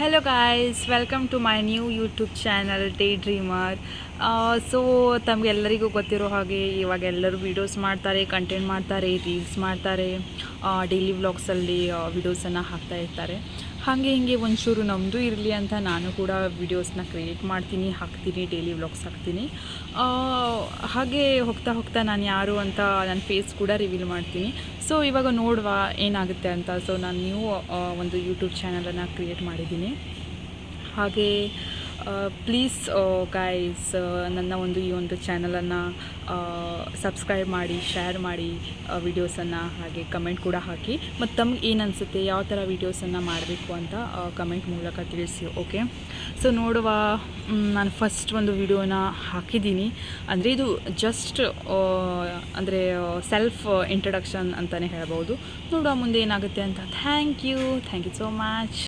Hello guys, welcome to my new YouTube channel day dreamer. So ತಮಗೆಲ್ಲರಿಗೂ ಗೊತ್ತಿರೋ ಹಾಗೆ ಇವಾಗ ಎಲ್ಲರೂ ವೀಡಿಯೋಸ್ ಮಾಡ್ತಾರೆ, ಕಂಟೆಂಟ್ ಮಾಡ್ತಾರೆ, ರೀಲ್ಸ್ ಮಾಡ್ತಾರೆ, ಡೈಲಿ ವ್ಲಾಗ್ಸಲ್ಲಿ ವೀಡಿಯೋಸನ್ನು ಹಾಕ್ತಾ ಇರ್ತಾರೆ. ಹಾಗೆ ಹೀಗೆ ಒಂಚೂರು ನಮ್ಮದು ಇರಲಿ ಅಂತ ನಾನು ಕೂಡ ವೀಡಿಯೋಸ್ನ ಕ್ರಿಯೇಟ್ ಮಾಡ್ತೀನಿ, ಹಾಕ್ತೀನಿ, ಡೈಲಿ ವ್ಲಾಗ್ಸ್ ಹಾಕ್ತೀನಿ. ಹಾಗೆ ಹೋಗ್ತಾ ಹೋಗ್ತಾ ನಾನು ಯಾರು ಅಂತ ನನ್ನ ಫೇಸ್ ಕೂಡ ರಿವೀಲ್ ಮಾಡ್ತೀನಿ. ಸೊ ಇವಾಗ ನೋಡುವ ಏನಾಗುತ್ತೆ ಅಂತ. ಸೊ ನಾನು ನ್ಯೂ ಒಂದು ಯೂಟ್ಯೂಬ್ ಚಾನಲನ್ನು ಕ್ರಿಯೇಟ್ ಮಾಡಿದ್ದೀನಿ. ಹಾಗೆ ಪ್ಲೀಸ್ ಗೈಸ್, ನನ್ನ ಈ ಒಂದು ಚಾನಲನ್ನು ಸಬ್ಸ್ಕ್ರೈಬ್ ಮಾಡಿ, ಶೇರ್ ಮಾಡಿ ವೀಡಿಯೋಸನ್ನು, ಹಾಗೆ ಕಮೆಂಟ್ ಕೂಡ ಹಾಕಿ. ಮತ್ತು ತಮ್ಗೆ ಏನು ಅನಿಸುತ್ತೆ, ಯಾವ ಥರ ವೀಡಿಯೋಸನ್ನು ಮಾಡಬೇಕು ಅಂತ ಕಮೆಂಟ್ ಮೂಲಕ ತಿಳಿಸಿ. ಓಕೆ, ಸೊ ನೋಡುವ. ನಾನು ಫಸ್ಟ್ ಒಂದು ವಿಡಿಯೋನ ಹಾಕಿದ್ದೀನಿ. ಅಂದರೆ ಇದು ಜಸ್ಟ್ ಅಂದರೆ ಸೆಲ್ಫ್ ಇಂಟ್ರಡಕ್ಷನ್ ಅಂತಲೇ ಹೇಳ್ಬೋದು. ನೋಡುವ ಮುಂದೆ ಏನಾಗುತ್ತೆ ಅಂತ. Thank you so much.